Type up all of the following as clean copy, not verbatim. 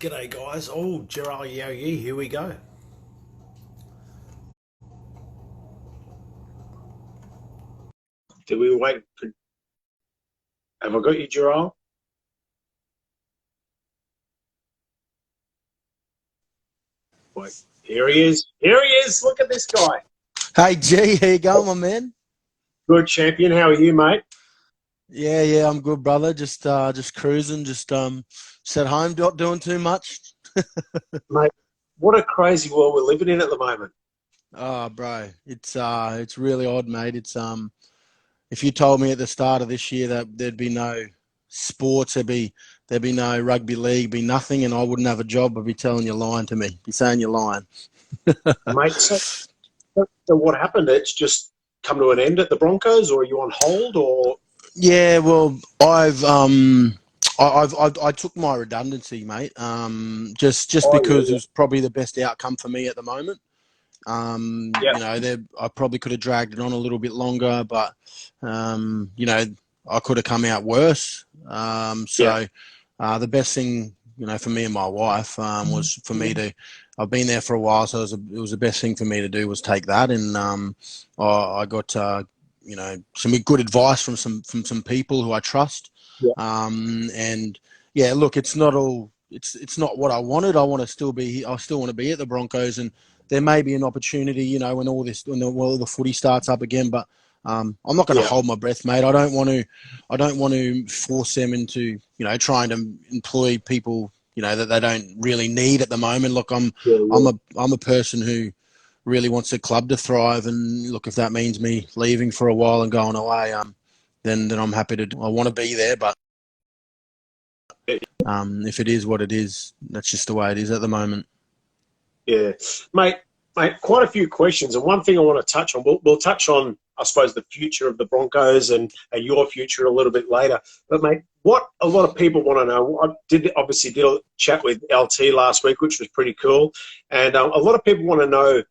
G'day guys. Oh, Jharal Yow Yeh, here we go. Did we wait for, have I got you, Jharal? Wait, here he is. Here he is. Look at this guy. Hey G, how you going, my man? Good champion. How are you, mate? Yeah, I'm good, brother. Just cruising, just at home, not doing too much. Mate, what a crazy world we're living in at the moment. Oh, bro, it's really odd, mate. If you told me at the start of this year that there'd be no sports, there'd be no rugby league, be nothing, and I wouldn't have a job, I'd be telling you lying to me, be saying you're lying. Mate, so what happened? It's just come to an end at the Broncos, or are you on hold, or? Yeah, well, I took my redundancy, mate. Just Oh, because it yeah, was probably the best outcome for me at the moment. yeah. I probably could have dragged it on a little bit longer, but I could have come out worse. Yeah, The best thing, for me and my wife, was for me to. I've been there for a while, so it was the best thing for me to do was take that, and I got some good advice from some people who I trust, yeah, and yeah, look, it's not all. It's not what I wanted. I still want to be at the Broncos, and there may be an opportunity, when all the footy starts up again. But I'm not going to yeah. hold my breath, mate. I don't want to. I don't want to force them into, trying to employ people, that they don't really need at the moment. Look, Yeah, yeah. I'm a person who really wants the club to thrive, and look, if that means me leaving for a while and going away, then I'm happy to. I want to be there, but if it is what it is, that's just the way it is at the moment. Yeah, mate, quite a few questions. And one thing I want to touch on, we'll touch on, I suppose, the future of the Broncos and your future a little bit later. But, mate, what a lot of people want to know, obviously did a chat with LT last week, which was pretty cool. And a lot of people want to know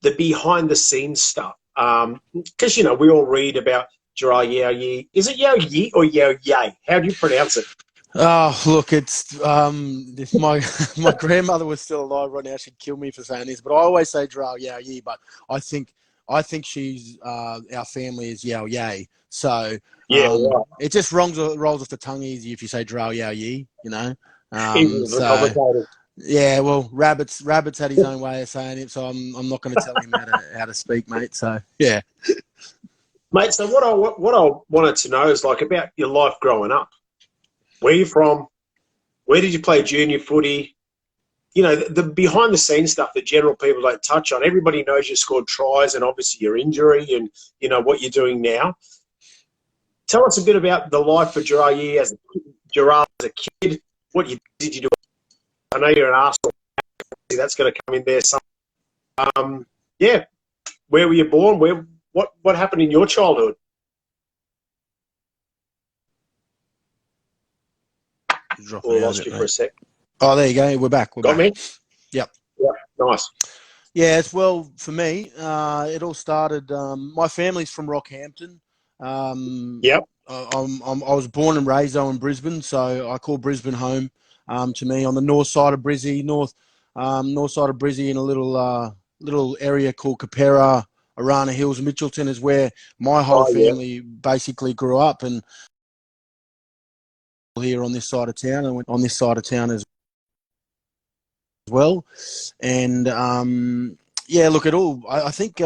the behind-the-scenes stuff. Because, we all read about Jharal Yow Yeh. Is it Yow Yeh or Yow Yeh? How do you pronounce it? Oh, look, if my grandmother was still alive right now, she'd kill me for saying this, but I always say Jharal Yow Yeh, but I think she's our family is Yow Yeh, so Yeah, right. it just rolls off the tongue easy if you say Jharal Yow Yeh, Easy for the so commentators. yeah, well, Rabbit's had his own way of saying it, so I'm not going to tell him how to speak, mate. So yeah. Mate, so what I wanted to know is like about your life growing up. Where you from? Where did you play junior footy? The behind the scenes stuff that general people don't touch on. Everybody knows you scored tries and obviously your injury and what you're doing now. Tell us a bit about the life of Jharal as a kid. Did you do? I know you're an Arsenal. That's going to come in there. Yeah. Where were you born? What happened in your childhood? Dropping Oh, out a lost bit, you for a mate. sec. Oh, there you go. We're back. We're Got back. me? Yep. Yeah. Nice. Yeah, well, for me, it all started. My family's from Rockhampton. Um, Yep. I was born and raised though in Brisbane, so I call Brisbane home. To me, on the north side of Brizzy, north side of Brizzy, in a little area called Capera, Arana Hills, Mitchelton is where my whole Oh, yeah. family basically grew up, and here on this side of town, and on this side of town as well. And yeah, look, I think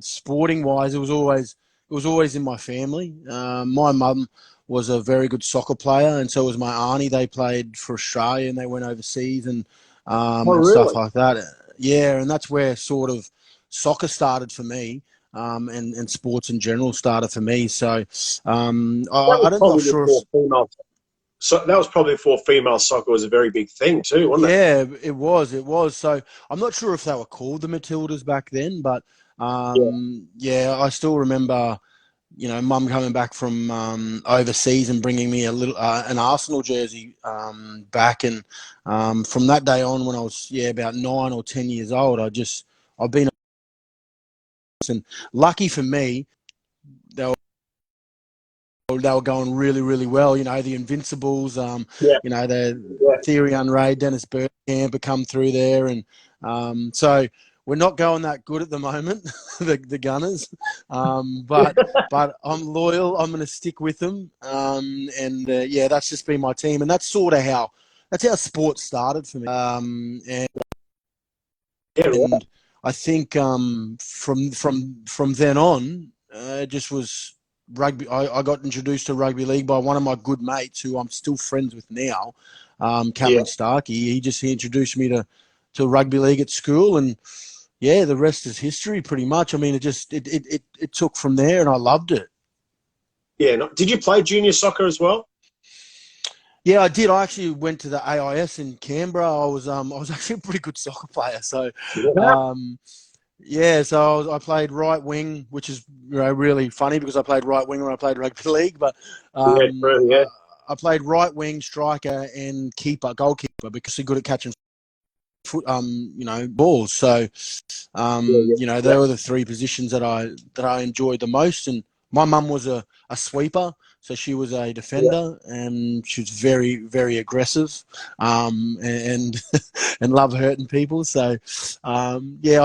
sporting wise, it was always in my family. My mum was a very good soccer player, and so was my auntie. They played for Australia and they went overseas Oh, and stuff really? like that. Yeah, and that's where sort of soccer started for me. And sports in general started for me. So That I was don't know. I'm probably sure if before female. So that was probably before female soccer was a very big thing too, wasn't it? Yeah, it was. It was. So I'm not sure if they were called the Matildas back then, but Yeah. yeah, I still remember, mum coming back from overseas and bringing me an Arsenal jersey back, and from that day on, when I was about 9 or 10 years old, I've been, and lucky for me, they they were going really, really well. You know, the Invincibles, Yeah. you know, the Yeah. Theory Unraid, Dennis Bergkamp have come through there. And so we're not going that good at the moment, the Gunners. But I'm loyal. I'm going to stick with them. Yeah, that's just been my team. And that's sort of that's how sports started for me. Yeah, right. And I think from then on, it just was rugby. I got introduced to rugby league by one of my good mates who I'm still friends with now, Cameron Starkey. He introduced me to rugby league at school, and yeah, the rest is history pretty much. I mean, it took from there, and I loved it. Yeah. Did you play junior soccer as well? Yeah, I did. I actually went to the AIS in Canberra. I was actually a pretty good soccer player. So, I played right wing, which is really funny because I played right wing when I played rugby league. But I played right wing, striker, and goalkeeper, because they're good at catching balls. So, they were the three positions that I enjoyed the most. And my mum was a sweeper. So she was a defender, and she was very, very aggressive, and and loved hurting people. So, I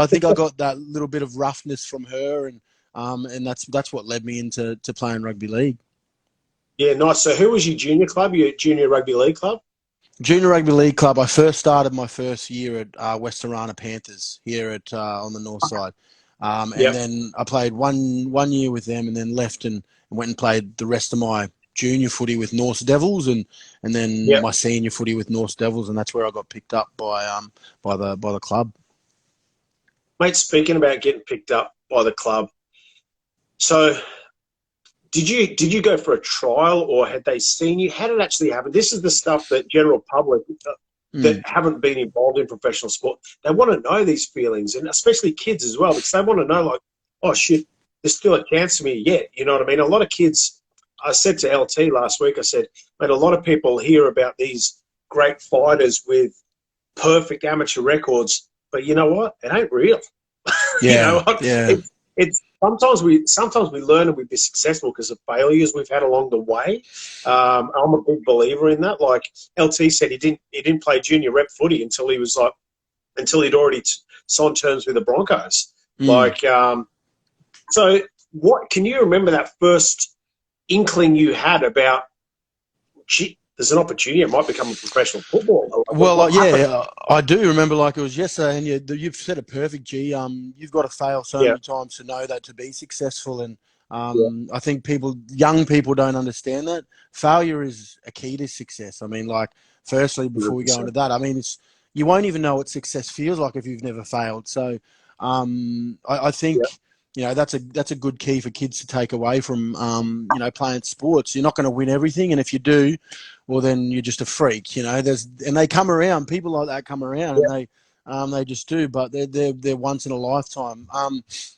think I got that little bit of roughness from her, and that's what led me into playing rugby league. Yeah, nice. So who was your junior club, your junior rugby league club? Junior rugby league club. I first started my first year at West Arana Panthers here on the north side, and then I played one year with them, and then left and went and played the rest of my junior footy with Norse Devils, and then my senior footy with Norse Devils, and that's where I got picked up by the club. Mate, speaking about getting picked up by the club, so did you go for a trial, or had they seen you? How did it actually happen? This is the stuff that general public that haven't been involved in professional sport, they want to know these feelings, and especially kids as well, because they want to know, like, oh shit, there's still a chance for me yet. You know what I mean? A lot of kids, I said to LT last week, I said, mate, a lot of people hear about these great fighters with perfect amateur records, but you know what? It ain't real. It's sometimes we learn and we be successful because of failures we've had along the way. I'm a big believer in that. Like LT said, he didn't play junior rep footy until he'd already signed terms with the Broncos. So what can you remember that first inkling you had about, gee, there's an opportunity, it might become a professional footballer? Well, I do remember like it was yesterday, and you've said it perfect, G. You've got to fail so many times to know that to be successful, and I think young people don't understand that. Failure is a key to success. I mean, like, firstly, before we go into that, I mean, you won't even know what success feels like if you've never failed. So I think... that's a good key for kids to take away from, playing sports. You're not going to win everything, and if you do, well, then you're just a freak. And they come around. People like that come around, and they just do. But they're once in a lifetime.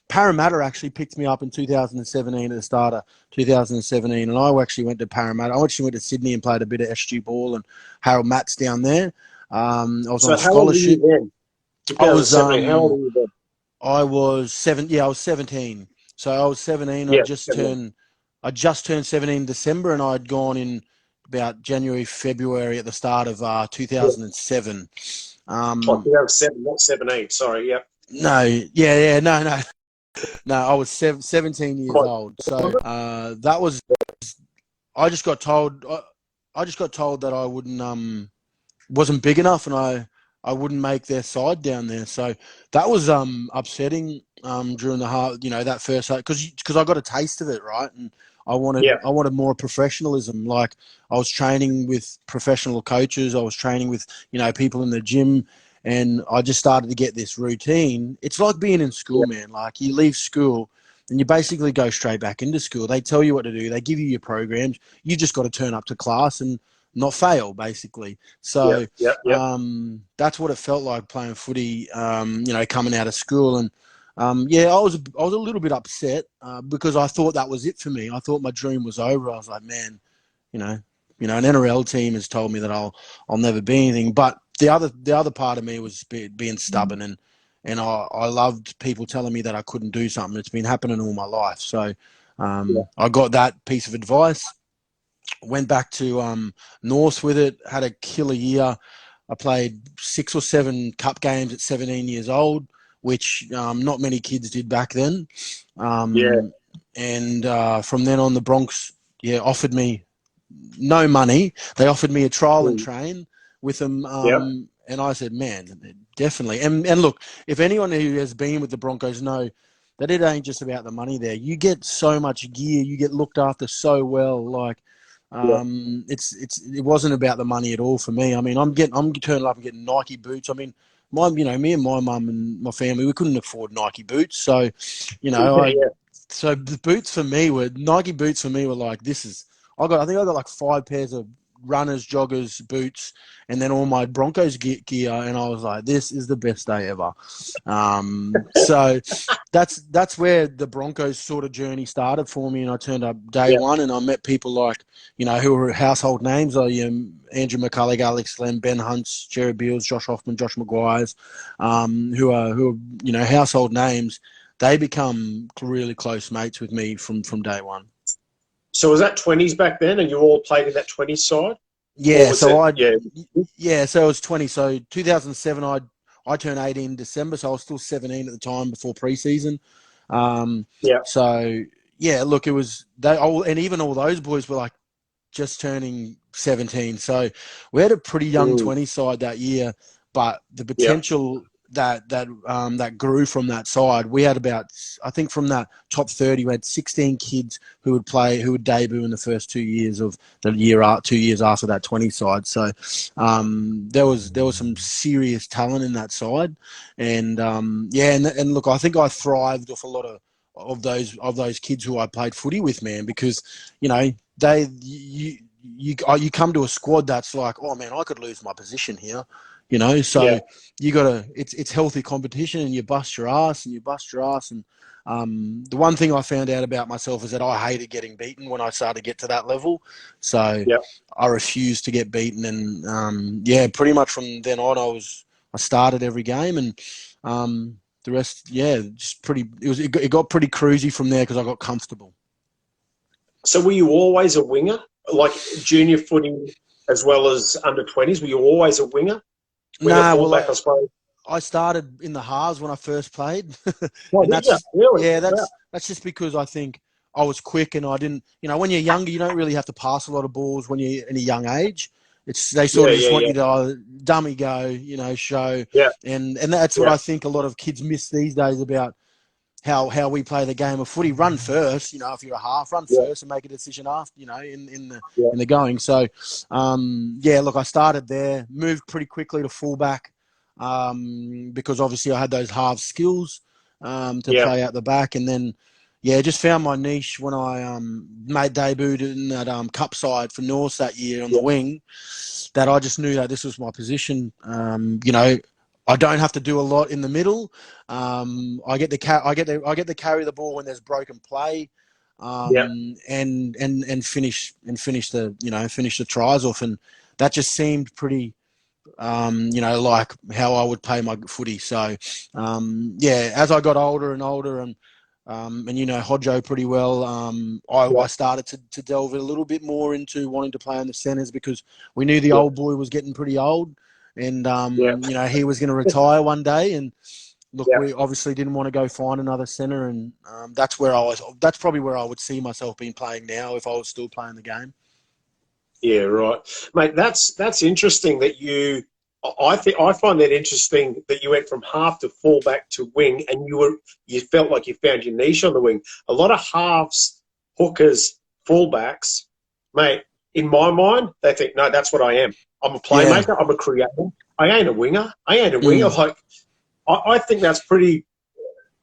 Parramatta actually picked me up in 2017 at the start of 2017, and I actually went to Parramatta. I actually went to Sydney and played a bit of SG ball and Harold Matts down there. I was on scholarship. How old were you then? I was 17. So I was 17. I just turned 17 in December, and I'd gone in about January, February at the start of 2007. 2007, not 17. Sorry, No, no. I was 17 years old. So that was. I just got told that I wouldn't wasn't big enough, and I wouldn't make their side down there. So that was upsetting during that first, because I got a taste of it, right? And I wanted more professionalism. Like, I was training with professional coaches. I was training with, people in the gym, and I just started to get this routine. It's like being in school, man. Like, you leave school and you basically go straight back into school. They tell you what to do. They give you your programs. You just got to turn up to class and not fail, basically. So that's what it felt like playing footy, coming out of school. And I was a little bit upset because I thought that was it for me. I thought my dream was over. I was like, man, an NRL team has told me that I'll never be anything. But the other part of me was being stubborn, and I loved people telling me that I couldn't do something. It's been happening all my life. So I got that piece of advice. went back to North with it, had a killer year. I played 6 or 7 cup games at 17 years old, which not many kids did back then. And from then on, the Bronx offered me no money. They offered me a trial and train with them. And I said, man, definitely. And look, if anyone who has been with the Broncos know that it ain't just about the money there. You get so much gear. You get looked after so well. Like, it wasn't about the money at all for me. I mean, I'm turning up and getting Nike boots. I mean, me and my mum and my family, we couldn't afford Nike boots. So, so the boots for me were Nike boots for me were like, I think I got like 5 pairs of runners, joggers, boots, and then all my Broncos gear, and I was like, this is the best day ever. So that's where the Broncos sort of journey started for me, and I turned up day one, and I met people like, who were household names, like Andrew McCullough, Alex Glenn, Ben Hunts, Jerry Beals, Josh Hoffman, Josh Maguires, who are household names. They become really close mates with me from day one. So was that 20s back then, and you all played in that 20s side? Yeah, so so it was 20. So 2007, I turned 18 in December, so I was still 17 at the time before preseason. So look, it was and even all those boys were like just turning 17. So we had a pretty young 20 side that year, but the potential that grew from that side. We had about, I think from that top 30, we had 16 kids who would debut in the first 2 years of the year, 2 years after that 20 side. So there was some serious talent in that side, and and look, I think I thrived off a lot of those kids who I played footy with, man, because you come to a squad that's like, oh man, I could lose my position here. So you gotta, it's healthy competition, and you bust your ass. And the one thing I found out about myself is that I hated getting beaten when I started to get to that level. So I refused to get beaten, and pretty much from then on, I started every game, and the rest, it got pretty cruisy from there because I got comfortable. So were you always a winger, like junior footy as well as under 20s? Were you always a winger? I started in the halves when I first played. And that's just because I think I was quick, and I didn't, when you're younger, you don't really have to pass a lot of balls when you're in a young age. They sort of just want you to dummy go, show. And that's what I think a lot of kids miss these days about how we play the game of footy. Run first, if you're a half, run first and make a decision after, in the going. So, look, I started there, moved pretty quickly to fullback, because obviously I had those half skills to play out the back, and then just found my niche when I made debut in that cup side for North that year on the wing. That I just knew that this was my position. I don't have to do a lot in the middle. I get to carry the ball when there's broken play, and finish the tries off, and that just seemed pretty, like how I would play my footy. So, as I got older and older, and Hodjo pretty well, I started to delve a little bit more into wanting to play on the centres, because we knew the old boy was getting pretty old. And, he was going to retire one day. And look, we obviously didn't want to go find another centre. And that's probably where I would see myself being playing now if I was still playing the game. Yeah, right. Mate, that's interesting that I find that interesting that you went from half to fullback to wing, and you felt like you found your niche on the wing. A lot of halves, hookers, fullbacks, mate, in my mind, they think, no, that's what I am. I'm a playmaker. I'm a creator. I ain't a winger. Like, I think that's pretty,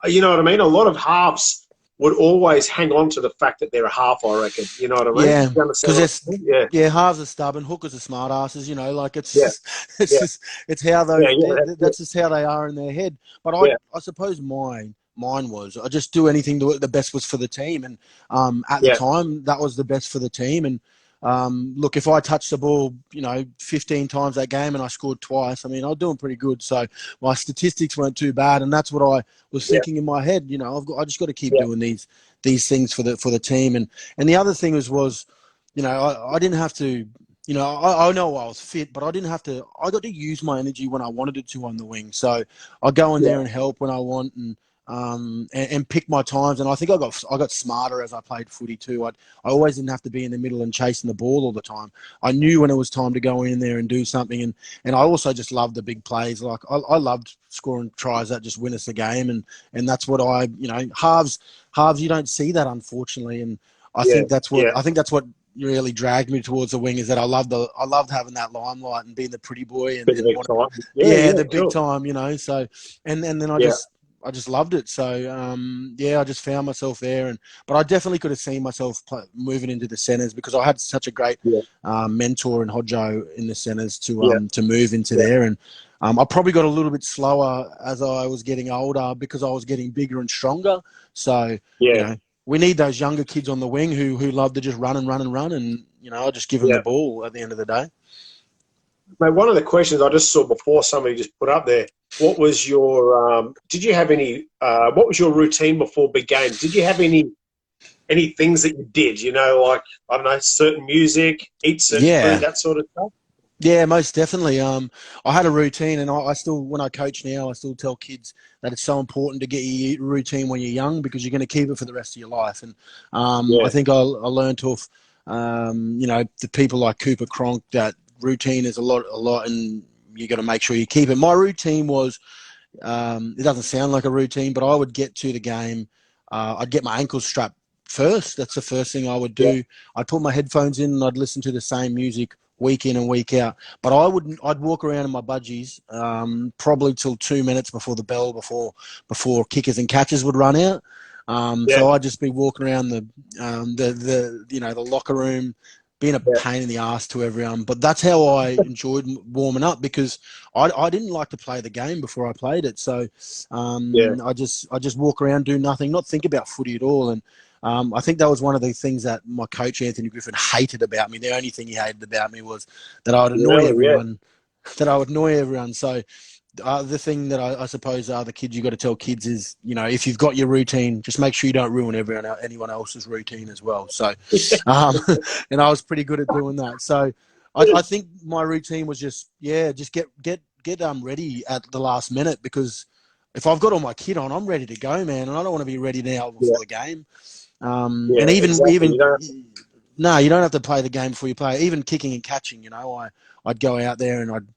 you know what I mean? A lot of halves would always hang on to the fact that they're a half, I reckon. You know what I mean? Yeah, because halves are stubborn, hookers are smart asses. Like it's how that's just how they are in their head. But I suppose mine was I just do anything the best was for the team, and at the time that was the best for the team. And look, if I touched the ball, 15 times that game and I scored twice, I mean, I was doing pretty good. So my statistics weren't too bad, and that's what I was thinking in my head. I just got to keep doing these things for the team. And the other thing was I didn't have to. I know I was fit, but I didn't have to. I got to use my energy when I wanted it to on the wing. So I go in there and help when I want, and pick my times. And I think I got smarter as I played footy too. I always didn't have to be in the middle and chasing the ball all the time. I knew when it was time to go in there and do something. And I also just loved the big plays. Like I loved scoring tries that just win us the game. And that's what halves you don't see that, unfortunately. And I think that's what really dragged me towards the wing, is that I loved having that limelight and being the pretty boy and the big time, so and then I just loved it. So I just found myself there, but I definitely could have seen myself moving into the centres, because I had such a great mentor in Hodjo in the centres to move into there. And I probably got a little bit slower as I was getting older, because I was getting bigger and stronger. So we need those younger kids on the wing who love to just run and I just give them the ball at the end of the day. Mate, one of the questions I just saw before somebody just put up there, what was your did you have any what was your routine before big games? Did you have any things that you did, like, I don't know, certain music, eat certain food, that sort of stuff? Yeah, most definitely. I had a routine, and I still, when I coach now, I still tell kids that it's so important to get your routine when you're young, because you're going to keep it for the rest of your life. And I think I learned off, the people like Cooper Cronk, that routine is a lot, and you got to make sure you keep it. My routine was, it doesn't sound like a routine, but I would get to the game. I'd get my ankles strapped first. That's the first thing I would do. Yeah. I'd put my headphones in and I'd listen to the same music week in and week out. But I'd walk around in my budgies, probably till 2 minutes before the bell, before kickers and catches would run out. So I'd just be walking around the locker room, being a pain in the ass to everyone. But that's how I enjoyed warming up, because I didn't like to play the game before I played it. So I just walk around, do nothing, not think about footy at all. And I think that was one of the things that my coach, Anthony Griffin, hated about me. The only thing he hated about me was that I would annoy everyone. That I would annoy everyone. So the thing that I suppose the kids, you got to tell kids is, if you've got your routine, just make sure you don't ruin anyone else's routine as well. So, and I was pretty good at doing that. So I think my routine was just get ready at the last minute, because if I've got all my kit on, I'm ready to go, man. And I don't want to be ready now before the game. And even no, you don't have to play the game before you play. Even kicking and catching, I'd go out there and I'd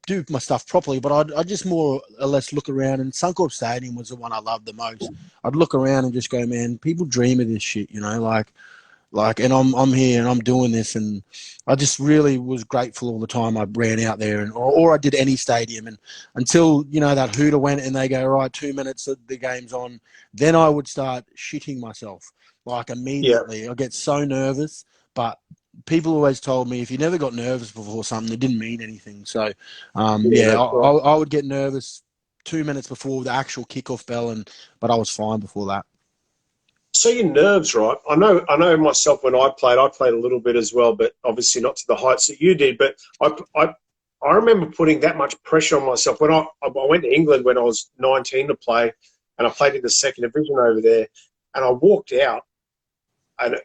do my stuff properly, but I'd just more or less look around. And Suncorp Stadium was the one I loved the most. I'd look around and just go, man, people dream of this shit, and I'm here and I'm doing this. And I just really was grateful all the time I ran out there, or I did any stadium. And until, that hooter went and they go, right, 2 minutes, the game's on, then I would start shitting myself, like, immediately. I get so nervous, but people always told me if you never got nervous before something, it didn't mean anything. So, I would get nervous 2 minutes before the actual kickoff bell, but I was fine before that. So your nerves, right? I know myself, when I played a little bit as well, but obviously not to the heights that you did. But I remember putting that much pressure on myself when I went to England when I was 19 to play, and I played in the second division over there, and I walked out. And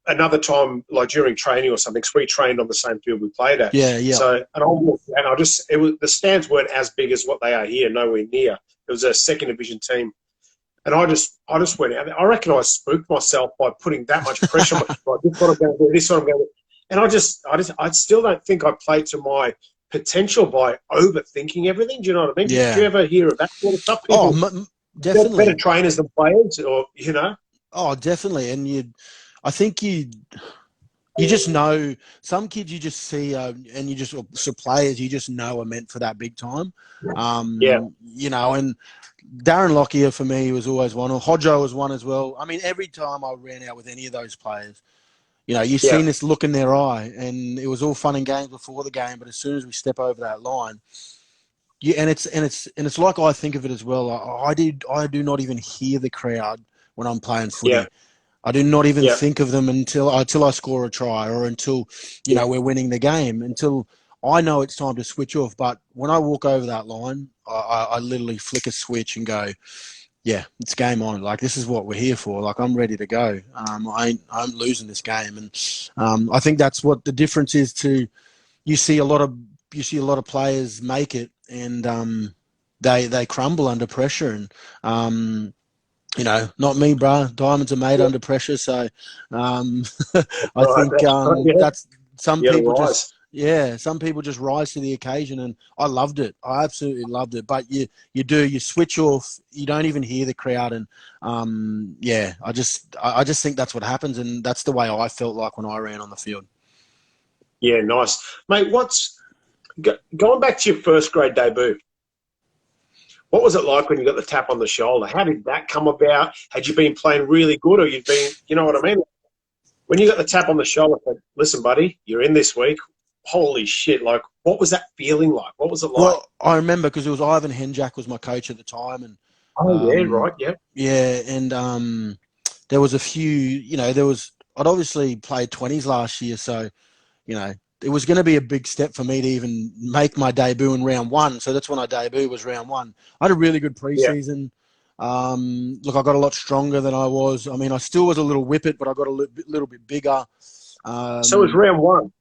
another time, like during training or something, because we trained on the same field we played at. Yeah. So, and the stands weren't as big as what they are here, nowhere near. It was a second division team. And I just went out there. I reckon I spooked myself by putting that much pressure on myself. Like, this is what I'm going to do, this is what I'm going to do. And I still don't think I played to my potential by overthinking everything. Do you know what I mean? Yeah. Did you ever hear of that sort of stuff? People, definitely. Better trainers than players, or, Oh, definitely. And I think you just know, some kids you just see, and so players you just know are meant for that big time. And Darren Lockyer for me was always one. Hodjo was one as well. I mean, every time I ran out with any of those players, you've seen this look in their eye, and it was all fun and games before the game. But as soon as we step over that line, and it's like, I think of it as well. I do not even hear the crowd when I'm playing footy. Yeah. I do not even think of them until I score a try, or until we're winning the game, until I know it's time to switch off. But when I walk over that line, I literally flick a switch and go, yeah, it's game on. Like, this is what we're here for. Like, I'm ready to go. I'm losing this game, and I think that's what the difference is. To you see a lot of players make it, and they crumble under pressure, and not me, bro. Diamonds are made under pressure, so I Right, think that's right, yeah. that's some You got to people just. rise. Yeah, some people just rise to the occasion, and I loved it. I absolutely loved it. But you switch off. You don't even hear the crowd, and yeah, I just think that's what happens, and that's the way I felt like when I ran on the field. Yeah, nice. Mate, going back to your first grade debut, what was it like when you got the tap on the shoulder? How did that come about? Had you been playing really good, or you'd been, you know what I mean? When you got the tap on the shoulder, like, listen, buddy, you're in this week. Holy shit! Like, what was that feeling like? What was it like? Well, I remember because it was Ivan Henjak was my coach at the time, and Oh yeah, right, yeah, yeah, and there was a few. I'd obviously played 20s last year, so it was going to be a big step for me to even make my debut in round one. So that's when I debuted, was round one. I had a really good preseason. Look, I got a lot stronger than I was. I mean, I still was a little whippet, but I got a little bit bigger. So it was round one.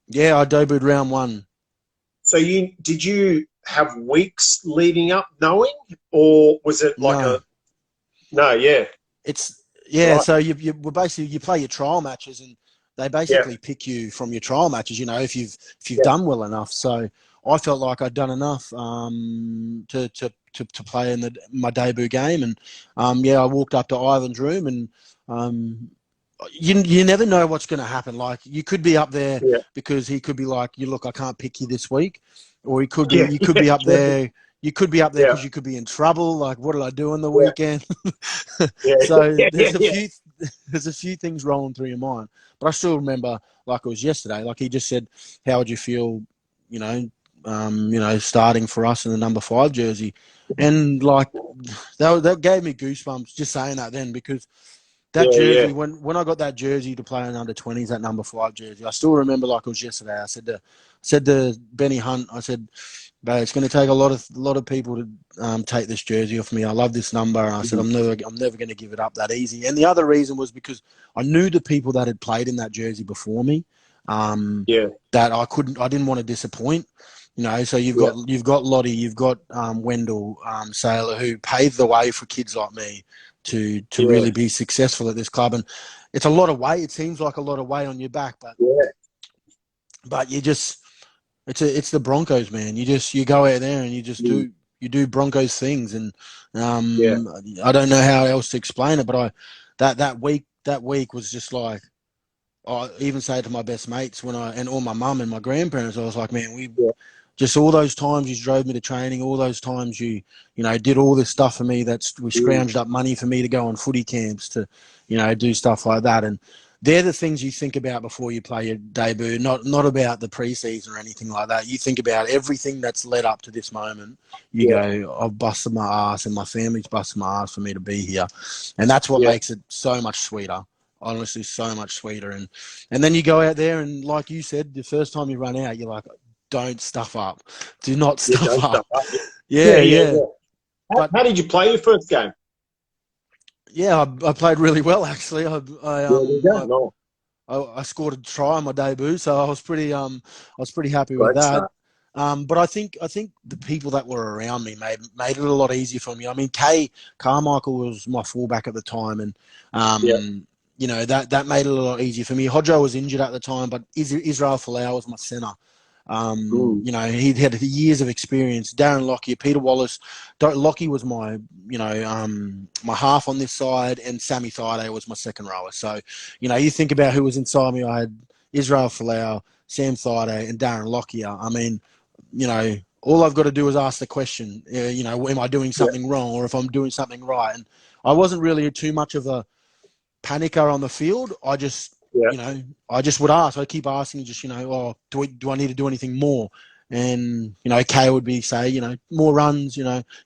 Yeah, I debuted round one. So did you have weeks leading up knowing, or was it like no? Yeah, right. So you play your trial matches, and they basically pick you from your trial matches. If you've done well enough. So I felt like I'd done enough to play in my debut game, and I walked up to Ivan's room, and you never know what's going to happen. Like, you could be up there because he could be like, "You look, I can't pick you this week," or you could be up there. You could be up there because you could be in trouble. Like, what did I do on the weekend? So there's a few things rolling through your mind. But I still remember, like it was yesterday. Like, he just said, "How would you feel?" Starting for us in the number 5 jersey, and like that gave me goosebumps just saying that then, because that jersey, when I got that jersey to play in under 20s, that number 5 jersey, I still remember like it was yesterday. I said to Benny Hunt, I said, "But it's going to take a lot of people to take this jersey off me. I love this number." And I said, I'm never going to give it up that easy. And the other reason was because I knew the people that had played in that jersey before me, that I didn't want to disappoint. So you've got Lottie, you've got Wendell, Sailor, who paved the way for kids like me to really be successful at this club. And it's a lot of weight. It seems like a lot of weight on your back, but you just, it's the Broncos, man. You go out there and you just do Broncos things. And I don't know how else to explain it, but that week was just like, I even say it to my best mates and all my mum and my grandparents, I was like, man, just all those times you drove me to training, all those times you did all this stuff for me. We scrounged up money for me to go on footy camps, to, do stuff like that. And they're the things you think about before you play your debut, not about the preseason or anything like that. You think about everything that's led up to this moment. You go, I've busted my ass and my family's busted my ass for me to be here. And that's what makes it so much sweeter. Honestly, so much sweeter. And then you go out there and, like you said, the first time you run out, you're like, don't stuff up. Do not stuff up. Yeah. How did you play your first game? Yeah, I played really well, actually. I scored a try on my debut, so I was pretty happy with that. But I think the people that were around me made it a lot easier for me. I mean, Kay Carmichael was my fullback at the time, and that made it a lot easier for me. Hodjo was injured at the time, but Israel Folau was my centre. He'd had years of experience. Darren Lockyer, Peter Wallace. Lockyer was my half on this side, and Sammy Thaiday was my second rower. So, you think about who was inside me. I had Israel Folau, Sam Thaiday, and Darren Lockyer. I mean, all I've got to do is ask the question, am I doing something wrong, or if I'm doing something right? And I wasn't really too much of a panicker on the field. I just I just would ask. I keep asking, just do I need to do anything more? And Kay would say, more runs,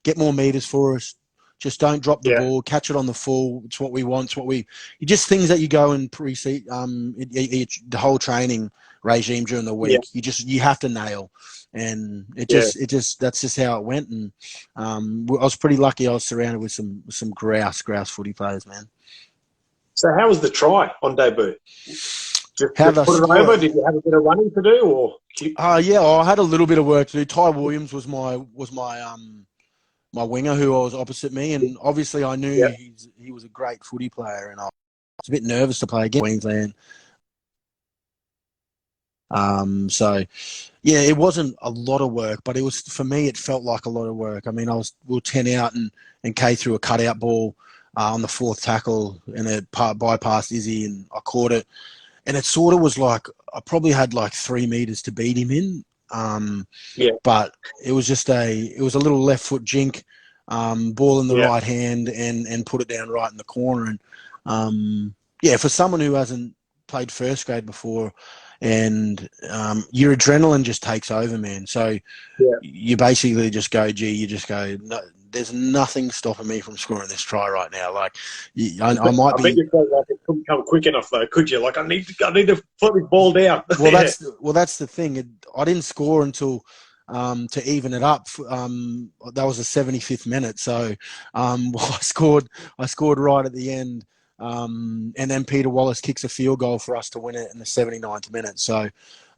get more meters for us. Just don't drop the ball, catch it on the full. It's what we want. It's just things that you go and the whole training regime during the week. You have to nail, and that's just how it went. And I was pretty lucky. I was surrounded with some grouse footy players, man. So how was the try on debut? Just How did I put it score? over? Did you have a bit of running to do, or? I had a little bit of work to do. Ty Williams was my my winger who was opposite me, and obviously I knew he was a great footy player, and I was a bit nervous to play against Queensland. So yeah, it wasn't a lot of work, but it was, for me, it felt like a lot of work. I mean, we were 10 out, and Kay threw a cutout ball on the fourth tackle, and it bypassed Izzy, and I caught it. And it sort of was like, I probably had like 3 meters to beat him in. But it was just a little left foot jink, ball in the right hand, and put it down right in the corner. And for someone who hasn't played first grade before, and your adrenaline just takes over, man. So you basically just go, no, there's nothing stopping me from scoring this try right now. Like, I bet you felt like it couldn't come quick enough, though, could you? Like, I need to put this ball down. Well, that's the thing. I didn't score until to even it up. That was the 75th minute. So I scored right at the end. And then Peter Wallace kicks a field goal for us to win it in the 79th minute. So,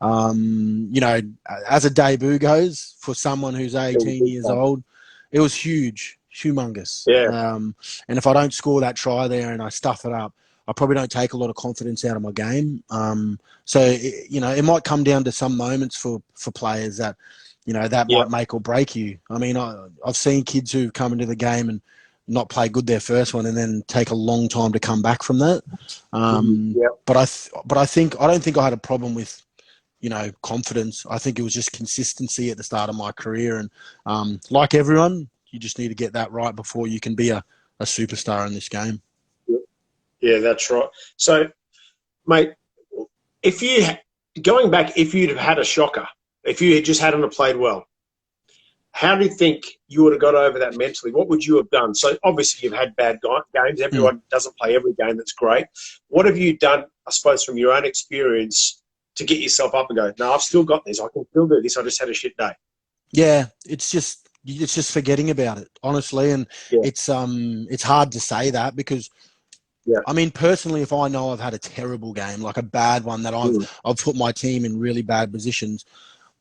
as a debut goes, for someone who's 18 years old, it was huge, humongous. And if I don't score that try there and I stuff it up, I probably don't take a lot of confidence out of my game. So, it might come down to some moments for players that, that might make or break you. I mean, I've seen kids who've come into the game and not play good their first one and then take a long time to come back from that. But I don't think I had a problem with, confidence. I think it was just consistency at the start of my career. And like everyone, you just need to get that right before you can be a superstar in this game. Yeah, that's right. So, mate, if you'd have had a shocker, if you just hadn't played well, how do you think you would have got over that mentally? What would you have done? So obviously you've had bad games. Everyone doesn't play every game. That's great. What have you done, I suppose, from your own experience to get yourself up and go, no, I've still got this. I can still do this. I just had a shit day. Yeah, it's just forgetting about it, honestly. And it's hard to say that because, I mean, personally, if I know I've had a terrible game, like a bad one that I've put my team in really bad positions.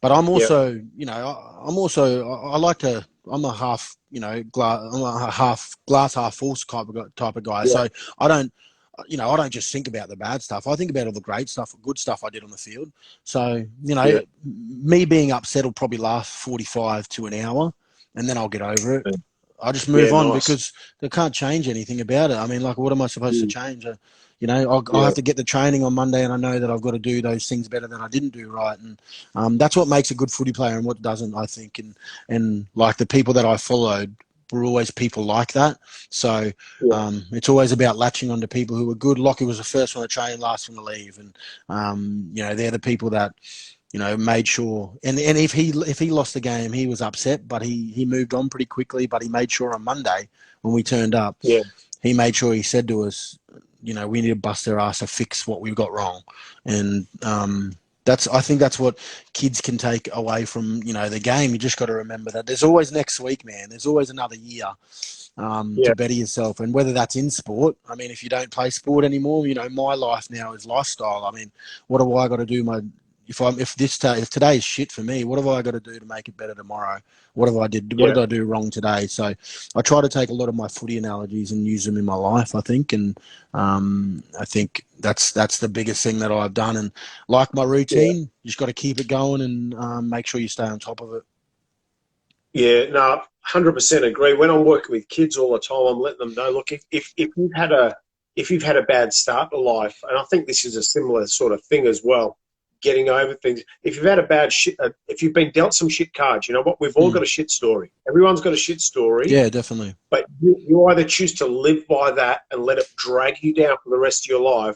But I'm also, I'm a half, half glass, half full type of guy. So I don't just think about the bad stuff. I think about all the great stuff, good stuff I did on the field. So, me being upset will probably last 45 to an hour, and then I'll get over it. I just move on because they can't change anything about it. I mean, like, what am I supposed to change? I'll have to get the training on Monday, and I know that I've got to do those things better than I didn't do right. And that's what makes a good footy player and what doesn't, I think. And like the people that I followed were always people like that. So it's always about latching onto people who were good. Lockie was the first one to train, last one to leave. And, they're the people that, made sure. And if he lost the game, he was upset, but he moved on pretty quickly. But he made sure on Monday when we turned up, he made sure he said to us, we need to bust their ass to fix what we've got wrong. And I think that's what kids can take away from, the game. You just got to remember that there's always next week, man. There's always another year to better yourself. And whether that's in sport, I mean, if you don't play sport anymore, my life now is lifestyle. I mean, what have I got to do? If today is shit for me, what have I got to do to make it better tomorrow? What did I do wrong today? So I try to take a lot of my footy analogies and use them in my life, I think. And I think that's the biggest thing that I've done. And like my routine, you just got to keep it going and make sure you stay on top of it. Yeah, no, 100% agree. When I'm working with kids all the time, I'm letting them know, look, if you've had a bad start to life, and I think this is a similar sort of thing as well, getting over things. If you've had a bad shit, if you've been dealt some shit cards, you know what? We've all got a shit story. Everyone's got a shit story. Yeah, definitely. But you either choose to live by that and let it drag you down for the rest of your life,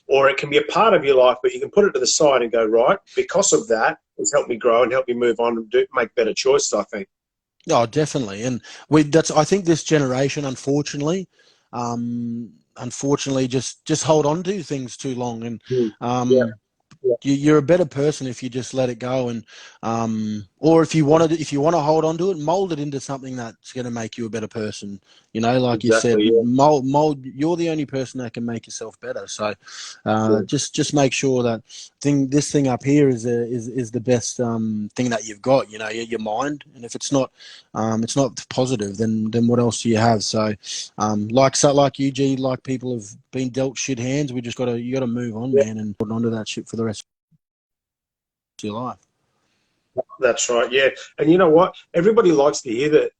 or it can be a part of your life, but you can put it to the side and go, right, because of that, it's helped me grow and help me move on and make better choices, I think. Oh, definitely. And I think this generation, unfortunately, just hold on to things too long. And you're a better person if you just let it go, and or if you want to hold on to it, mold it into something that's going to make you a better person. You know, like Exactly, you said, yeah. mold. You're the only person that can make yourself better. So, just make sure that this thing up here is the best thing that you've got. You know, your mind, and if it's not positive, then what else do you have? So, like you, G, like people have been dealt shit hands. You got to move on, man, and put onto that shit for the rest of your life. That's right, yeah. And you know what? Everybody likes to hear that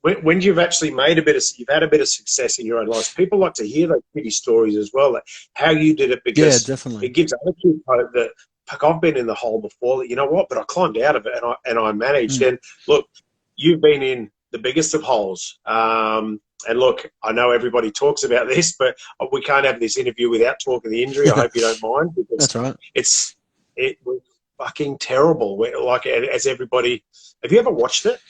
when you've actually you've had a bit of success in your own life. People like to hear those pretty stories as well, like how you did it, because definitely, it gives other people hope that, fuck, I've been in the hole before. You know what? But I climbed out of it and I managed. And look, you've been in the biggest of holes. And look, I know everybody talks about this, but we can't have this interview without talking the injury. I hope you don't mind, because that's right. It was fucking terrible. Like, as everybody, have you ever watched it?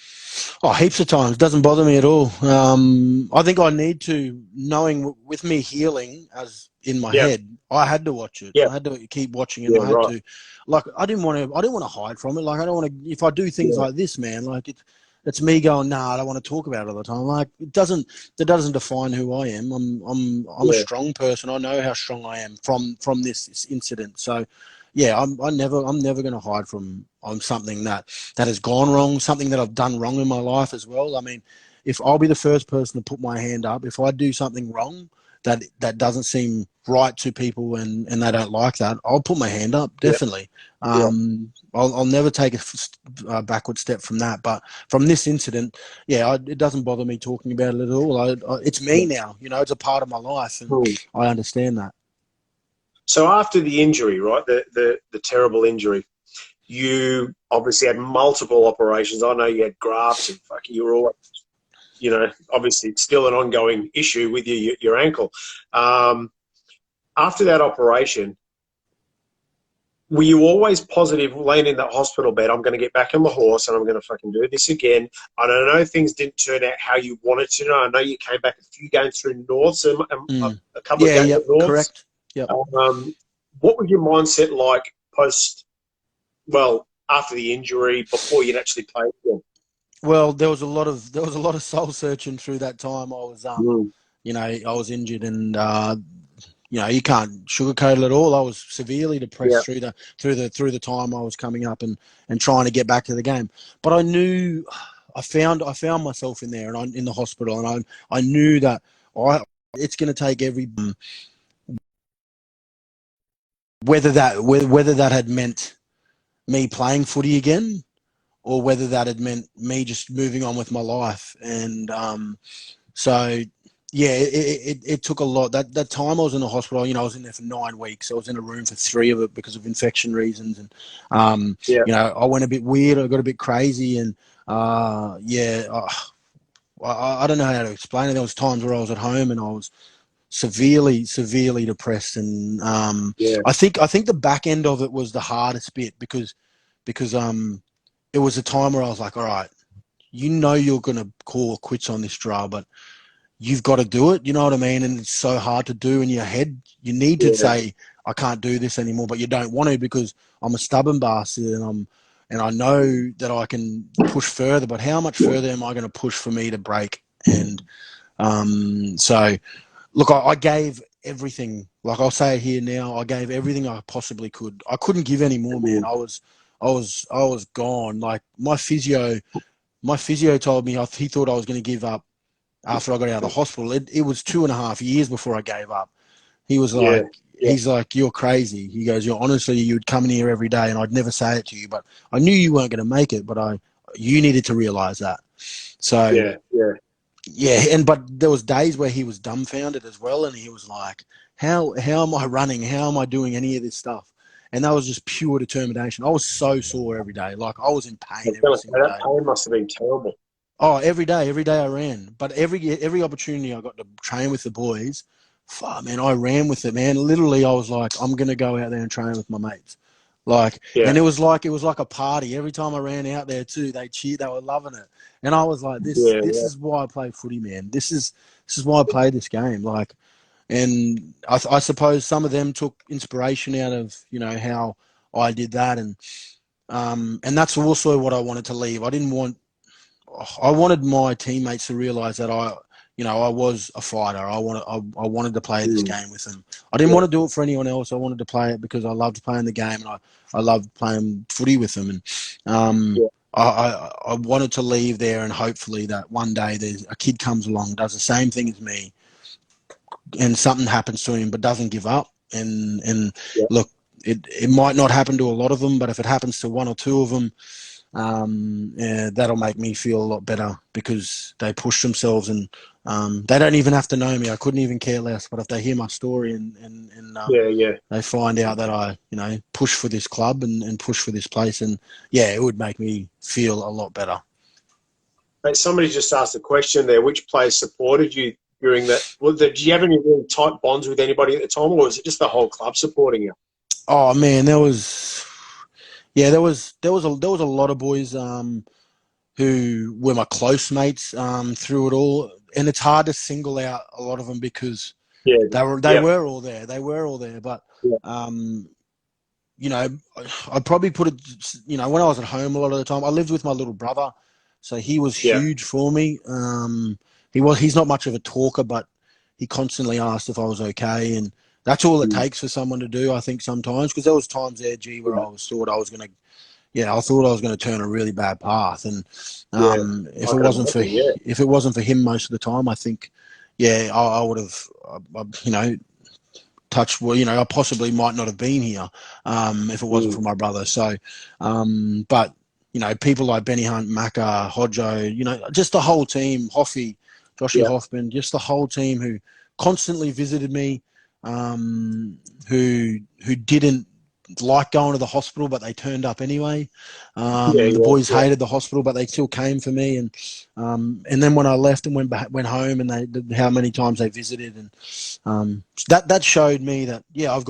Oh, heaps of times. Doesn't bother me at all. I think I need to, knowing with me healing as in my head, I had to watch it. I had to keep watching it. I had to, like, I didn't want to hide from it. Like, I don't want to, if I do things like this, man, like it's me going, nah, I don't want to talk about it all the time. Like, that doesn't define who I am. I'm a strong person. I know how strong I am from this incident. So, yeah, I'm never going to hide from something that has gone wrong, something that I've done wrong in my life as well. I mean, if I'll be the first person to put my hand up, if I do something wrong that doesn't seem right to people and they don't like that, I'll put my hand up, definitely. I'll never take a backward step from that. But from this incident, it doesn't bother me talking about it at all. It's me now, you know, it's a part of my life, and I understand that. So after the injury, right, the terrible injury, you obviously had multiple operations. I know you had grafts and fucking you were all, you know, obviously it's still an ongoing issue with your ankle. After that operation, were you always positive, laying in that hospital bed, I'm going to get back on the horse and I'm going to fucking do this again? I don't know, things didn't turn out how you wanted to. I know you came back a few games through Norths and a couple of games at Norths. Correct. Yep. What was your mindset like after the injury, before you'd actually played again? Well, there was a lot of soul searching through that time. I was, you know, I was injured, and you know, you can't sugarcoat it at all. I was severely depressed through the time I was coming up and trying to get back to the game. But I knew I found myself in there, and I'm in the hospital, and I knew that it's going to take every. Whether that had meant me playing footy again, or whether that had meant me just moving on with my life. And so, yeah, it took a lot. That time I was in the hospital, you know, I was in there for 9 weeks. I was in a room for 3 of it because of infection reasons. And, you know, I went a bit weird. I got a bit crazy. And, I don't know how to explain it. There was times where I was at home and I was severely depressed, and I think the back end of it was the hardest bit because it was a time where I was like, all right, you know, you're gonna call quits on this trial, but you've got to do it, you know what I mean? And it's so hard to do in your head. You need to say, I can't do this anymore, but you don't want to, because I'm a stubborn bastard, and I know that I can push further, but how much further am I going to push for me to break? And so look, I gave everything. Like, I'll say it here now, I gave everything I possibly could. I couldn't give any more, man. I was gone. Like, my physio told me he thought I was going to give up after I got out of the hospital. It was 2.5 years before I gave up. He was like, he's like, you're crazy. He goes, you'd come in here every day, and I'd never say it to you, but I knew you weren't going to make it, but you needed to realize that. So but there was days where he was dumbfounded as well, and he was like, how am I running? How am I doing any of this stuff? And that was just pure determination. I was so sore every day. Like, I was in pain every single day. That pain must have been terrible. Oh, every day I ran. But every opportunity I got to train with the boys, fuck, man, I ran with it, man. Literally, I was like, I'm going to go out there and train with my mates. Like, and it was like a party. Every time I ran out there too, they cheered, they were loving it. And I was like, this is why I play footy, man. This is why I play this game. Like, And I suppose some of them took inspiration out of, you know, how I did that. And that's also what I wanted to leave. I wanted my teammates to realise that I was a fighter. I wanted to play this game with them. I didn't want to do it for anyone else. I wanted to play it because I loved playing the game, and I loved playing footy with them. And I wanted to leave there, and hopefully that one day there's a kid comes along, does the same thing as me, and something happens to him, but doesn't give up. And look, it might not happen to a lot of them, but if it happens to one or two of them, that'll make me feel a lot better, because they push themselves, and they don't even have to know me. I couldn't even care less. But if they hear my story and they find out that I, you know, push for this club and push for this place, and it would make me feel a lot better. Mate, somebody just asked a question there. Which players supported you during that? Did you have any really tight bonds with anybody at the time, or was it just the whole club supporting you? Oh man, there was a lot of boys who were my close mates through it all, and it's hard to single out a lot of them because they were all there. They were all there, but you know, I probably put it. You know, when I was at home a lot of the time, I lived with my little brother, so he was huge for me. He's not much of a talker, but he constantly asked if I was okay, and that's all it takes for someone to do, I think, sometimes, because there was times there, where I thought I was going to turn a really bad path, and if it wasn't for him most of the time, I think, I would have, you know, touched. Well, you know, I possibly might not have been here if it wasn't for my brother. So, but you know, people like Benny Hunt, Macca, Hodjo, you know, just the whole team, Hoffy, Joshy Hoffman, just the whole team who constantly visited me, who didn't like going to the hospital, but they turned up anyway. The boys hated the hospital, but they still came for me. And then when I left and went home, and how many times they visited, and that showed me that I've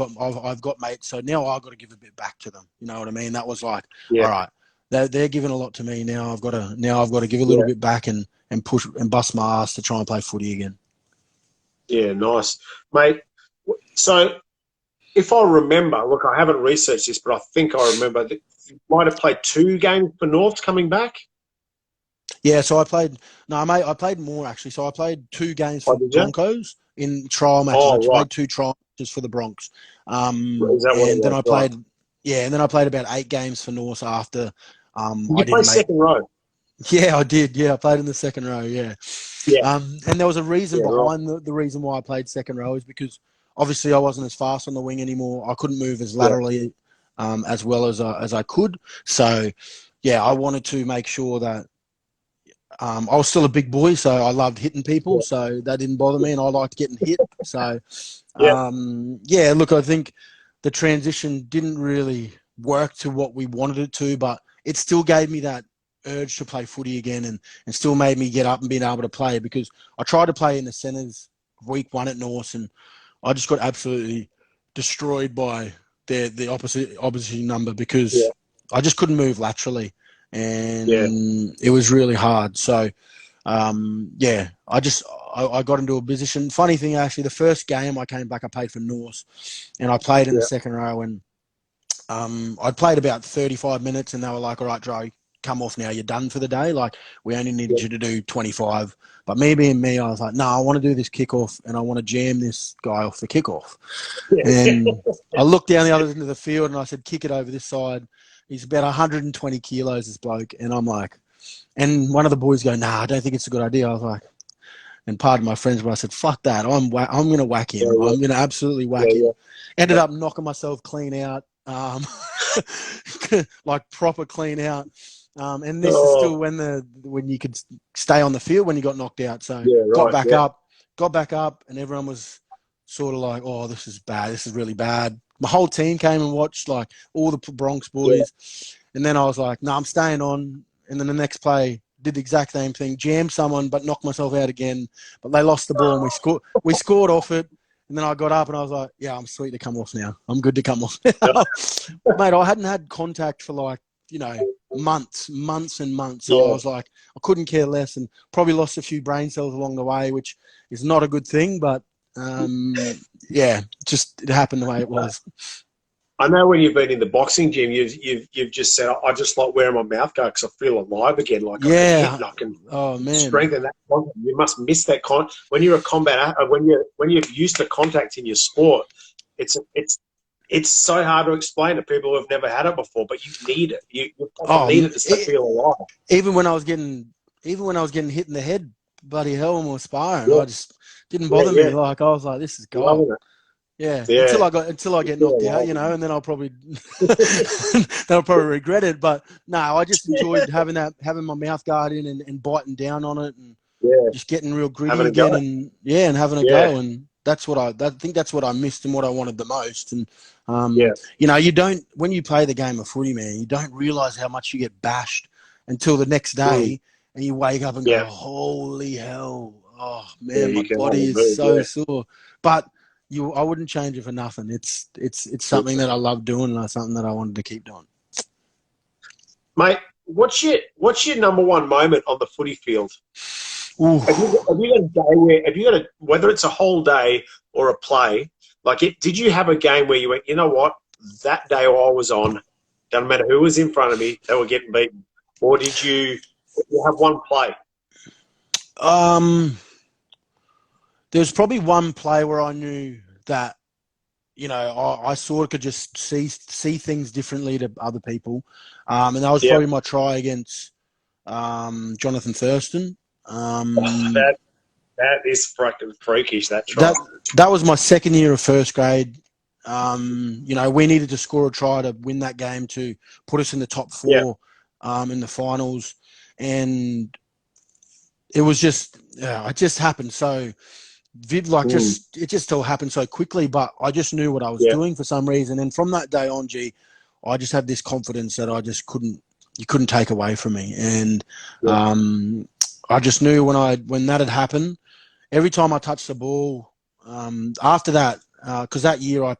got mates. So now I've got to give a bit back to them. You know what I mean? That was like, all right, they're giving a lot to me. Now I've got to give a little bit back and push and bust my ass to try and play footy again. Yeah, nice, mate. So, if I remember, look, I haven't researched this, but I think I remember that you might have played 2 games for Norths coming back. Yeah, so I played more actually. So I played 2 games for Broncos in trial matches. I played 2 trial matches for the Bronx. And then I played about 8 games for Norths after. Did you play second row? Yeah, I did. Yeah, I played in the second row. Yeah. And there was a reason behind the reason why I played second row is because obviously I wasn't as fast on the wing anymore. I couldn't move as laterally as well as I could. So, I wanted to make sure that I was still a big boy, so I loved hitting people. So that didn't bother me, and I liked getting hit. So, look, I think the transition didn't really work to what we wanted it to, but it still gave me that urge to play footy again, and still made me get up and being able to play, because I tried to play in the centres week 1 at North, and I just got absolutely destroyed by the opposition number, because I just couldn't move laterally, and it was really hard. So, I got into a position. Funny thing, actually, the first game I came back, I played for North, and I played in the second row, and I played about 35 minutes, and they were like, all right, Joe, come off now, you're done for the day. Like, we only needed you to do 25. But me being me, I was like, no, I want to do this kickoff, and I want to jam this guy off the kickoff. And I looked down the other end of the field, and I said, kick it over this side. He's about 120 kilos, this bloke. And I'm like, and one of the boys go, nah, I don't think it's a good idea. I was like, and pardon my French, but I said, fuck that. I'm going to whack him. I'm going to absolutely whack him. Ended up knocking myself clean out, like proper clean out. And this is still when you could stay on the field when you got knocked out. So got back up, and everyone was sort of like, oh, this is bad. This is really bad. My whole team came and watched, like all the Bronx boys. And then I was like, no, I'm staying on. And then the next play, did the exact same thing, jammed someone, but knocked myself out again. But they lost the ball, and we scored off it. And then I got up, and I was like, yeah, I'm sweet to come off now. I'm good to come off now. Mate, I hadn't had contact for like, you know, months and months. So I was like, I couldn't care less, and probably lost a few brain cells along the way, which is not a good thing. But Yeah, just it happened the way it was. I know when you've been in the boxing gym, you've just said, I just like wearing my mouth guard because I feel alive again. Like I can hit Yeah. and I can Oh man. strengthen that contact. You must miss that when you're a combat when you're used to contact in your sport. It's so hard to explain to people who have never had it before, but you need it. You need it to feel alive. Even when I was getting hit in the head, bloody hell, when we were sparring, Yeah. I just didn't bother me. Like I was like, this is gold. Loving it. Yeah. Yeah. Until I get knocked out, you know, and then I'll probably regret it. But no, I just enjoyed having my mouth guard in and biting down on it and just getting real gritty again and having a go. And that's what I think that's what I missed and what I wanted the most. And you know, when you play the game of footy, man, you don't realise how much you get bashed until the next day and you wake up and go, holy hell. Oh man, my body is so sore. But I wouldn't change it for nothing. It's something that I love doing and something that I wanted to keep doing. Mate, what's your number one moment on the footy field? Have you got a day whether it's a whole day or a play, did you have a game where you went, you know what, that day I was on, doesn't matter who was in front of me, they were getting beaten? Or did you have one play? There's probably one play where I knew that, you know, I sort of could just see things differently to other people. And that was probably my try against Jonathan Thurston. That is fucking freakish, that try. That was my second year of first grade. You know, we needed to score a try to win that game to put us in the top four in the finals. And it was just, it just happened so it just all happened so quickly, but I just knew what I was doing for some reason. And from that day on, I just had this confidence that you couldn't take away from me. And I just knew when that had happened, every time I touched the ball, after that, because that year I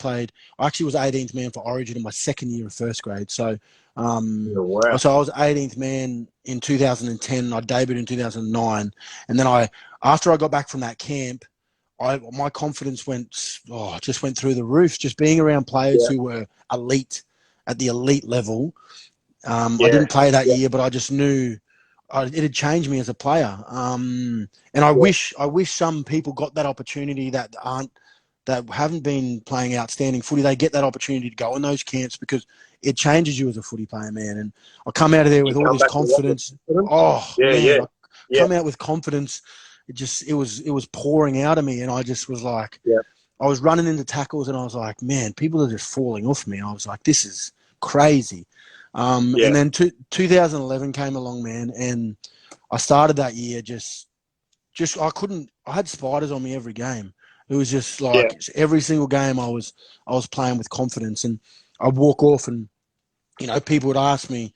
actually was 18th man for Origin in my second year of first grade. So, so I was 18th man in 2010. I debuted in 2009. And then after I got back from that camp, my confidence just went through the roof, just being around players who were elite at the elite level. I didn't play that year, but I just knew it had changed me as a player. And I wish some people got that opportunity that haven't been playing outstanding footy. They get that opportunity to go in those camps because it changes you as a footy player, man. And I come out of there with all this confidence. Come out with confidence. It was pouring out of me, and I just was like, I was running into tackles, and I was like, man, people are just falling off me. I was like, this is crazy. And then 2011 came along, man, and I started that year I had spiders on me every game. It was just like every single game I was playing with confidence, and I'd walk off and, you know, people would ask me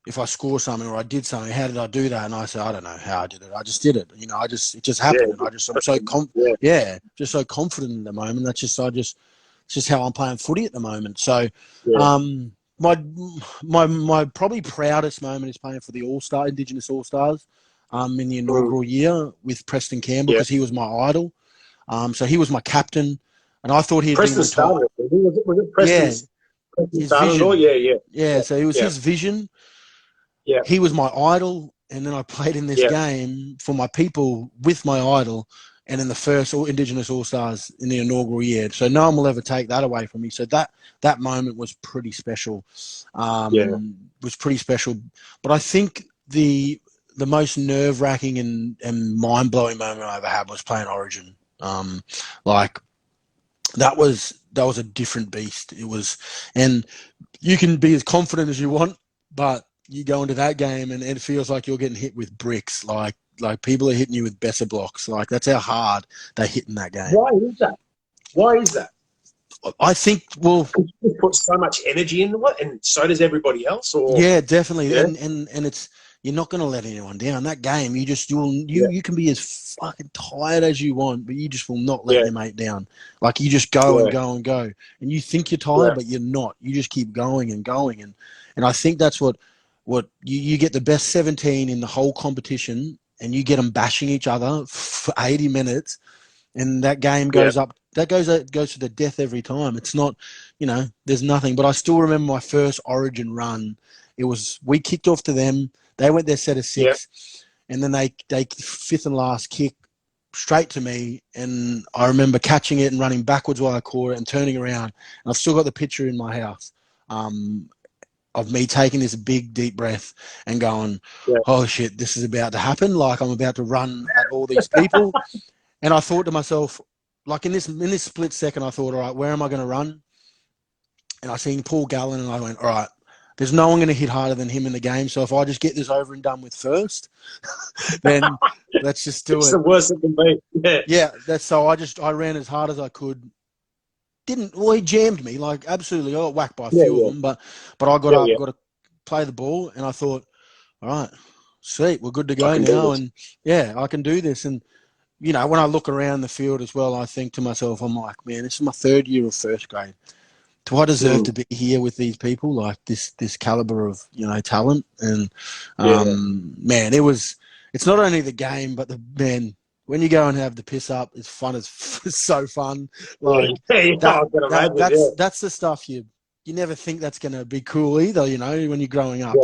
if I score something or I did something, how did I do that? And I said, I don't know how I did it. I just did it. You know, it just happened. And I'm so just so confident at the moment. It's just how I'm playing footy at the moment. So, my probably proudest moment is playing for the Indigenous All-Stars, in the inaugural year with Preston Campbell, because he was my idol. So he was my captain, and I thought he'd been retired. Was it Preston's? His vision. Yeah. So it was his vision. Yeah. He was my idol, and then I played in this game for my people with my idol, and in the first Indigenous All-Stars in the inaugural year. So no one will ever take that away from me. So that moment was pretty special. Was pretty special. But I think the most nerve-wracking and mind-blowing moment I ever had was playing Origin. That was a different beast. It was, and you can be as confident as you want, but you go into that game and it feels like you're getting hit with bricks. Like people are hitting you with Besser blocks. Like that's how hard they hit in that game. Why is that? I think, you put so much energy into it, and so does everybody else. Or yeah, definitely. And it's, you're not going to let anyone down. That game, you can be as fucking tired as you want, but you just will not let your mate down. Like you just go and go and go, and you think you're tired, but you're not. You just keep going and going, and I think that's what you get the best 17 in the whole competition, and you get them bashing each other for 80 minutes. and that game goes up. That goes to the death every time. It's not, there's nothing. But I still remember my first Origin run. We kicked off to them. They went their set of 6, and then they fifth and last kick straight to me, and I remember catching it and running backwards while I caught it and turning around. And I've still got the picture in my house of me taking this big, deep breath and going, oh, shit, this is about to happen. Like, I'm about to run at all these people. And I thought to myself, like in this split second, I thought, all right, where am I going to run? And I seen Paul Gallen, and I went, all right, there's no one going to hit harder than him in the game. So if I just get this over and done with first, then let's just do it. It's the worst it can be. Yeah. So I ran as hard as I could. He jammed me, like, absolutely. I got whacked by a few of them, but I got up, got to play the ball, and I thought, all right, sweet, we're good to go now. And I can do this. And, when I look around the field as well, I think to myself, I'm like, man, this is my 3rd year of first grade. Do I deserve to be here with these people, like this caliber of, talent? And, man, it's not only the game, but when you go and have the piss up, it's fun. It's so fun. Like, that's the stuff you never think that's going to be cool either, when you're growing up.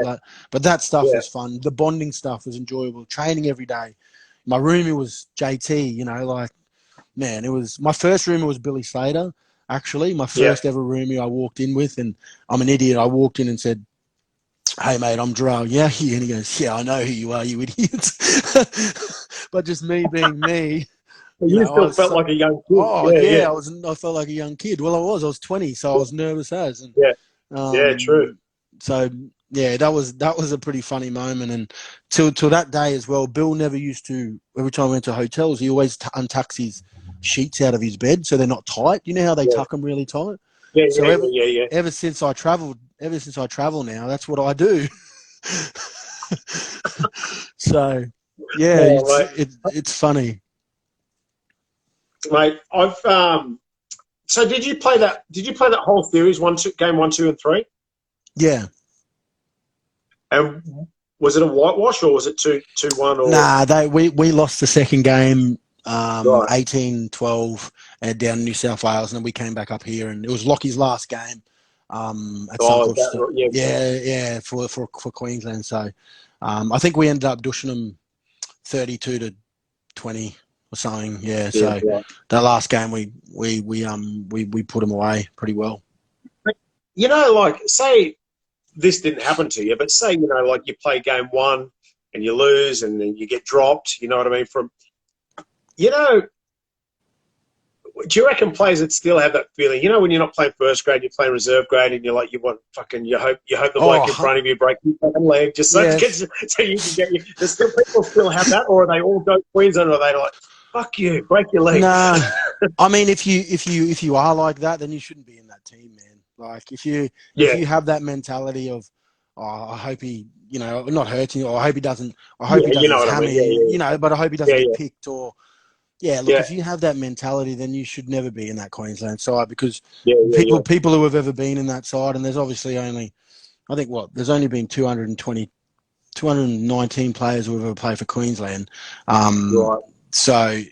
But that stuff is fun. The bonding stuff was enjoyable. Training every day. My roomie was JT, man, it was my first roomie was Billy Slater. Actually, my first ever roomie I walked in with, and I'm an idiot. I walked in and said, hey, mate, I'm Jharal Yow Yeh. And he goes, yeah, I know who you are, you idiot. But just me being me. You still felt like a young kid. Oh, yeah. I felt like a young kid. Well, I was 20, so I was nervous as. And, true. So, that was a pretty funny moment. And till that day as well, Bill never used to, every time I went to hotels, he always untucks his sheets out of his bed so they're not tight. You know how they tuck them really tight? Ever since I travel now, that's what I do. So, it's funny. Mate, I've so did you play that whole series, game 1, 2, and 3? Yeah. And was it a whitewash or was it 2-1 or Nah, we lost the second game 18-12 down in New South Wales, and then we came back up here, and it was Lockie's last game at for Queensland. So I think we ended up dushing them 32-20 or something. So that last game we put them away pretty well. Like, say this didn't happen to you, but say like you play game 1 and you lose and then you get dropped. You know what I mean? Do you reckon players would still have that feeling? When you're not playing first grade, you're playing reserve grade, and you hope the bloke in front of you break your fucking leg just so you can get you. Does still people still have that, or are they all go Queensland, or are they like, fuck you, break your leg? Nah, I mean, if you are like that, then you shouldn't be in that team, man. Like if you have that mentality of, I hope he, not hurting you, or I hope he doesn't. I hope he doesn't hammer you, but I hope he doesn't get picked or. Yeah, look, if you have that mentality, then you should never be in that Queensland side because people who have ever been in that side, and there's obviously only, I think, there's only been 219 players who have ever played for Queensland. So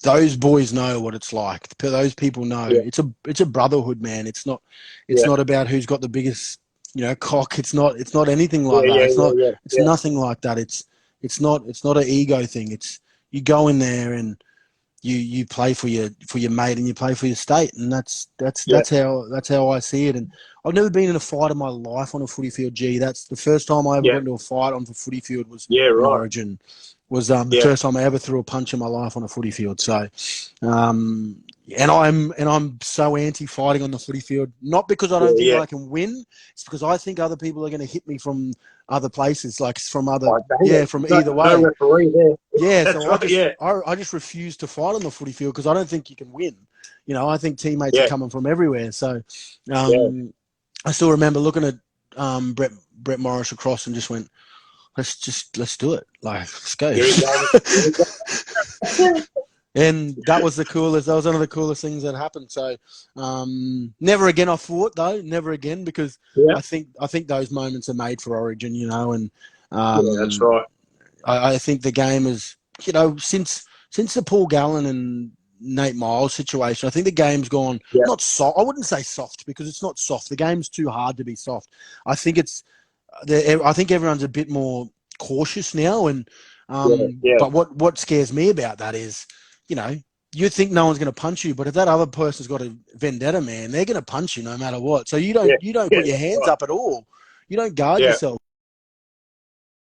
those boys know what it's like. Those people know. It's a brotherhood, man. It's not about who's got the biggest, cock. It's not anything like that. It's nothing like that. It's not an ego thing. It's you go in there and you play for your mate and you play for your state, and that's how I see it. And I've never been in a fight in my life on a footy field. That's the first time I ever went to a fight on the footy field was Origin. Was the first time I ever threw a punch in my life on a footy field. So, and I'm so anti-fighting on the footy field, not because I don't think I can win. It's because I think other people are going to hit me from other places, like from either way. No referee there. Yeah, so I just refuse to fight on the footy field because I don't think you can win. I think teammates are coming from everywhere. So, I still remember looking at Brett Morris across and just went, let's do it. Like, let's go. And that was one of the coolest things that happened. So, never again I fought though, never again, because I think those moments are made for Origin, and that's right. I think the game is, since the Paul Gallen and Nate Miles situation. I think the game's gone not soft. I wouldn't say soft because it's not soft. The game's too hard to be soft. I think I think everyone's a bit more cautious now. And but what scares me about that is, you think no one's going to punch you, but if that other person's got a vendetta, man, they're going to punch you no matter what. So you don't put your hands up at all. You don't guard yourself.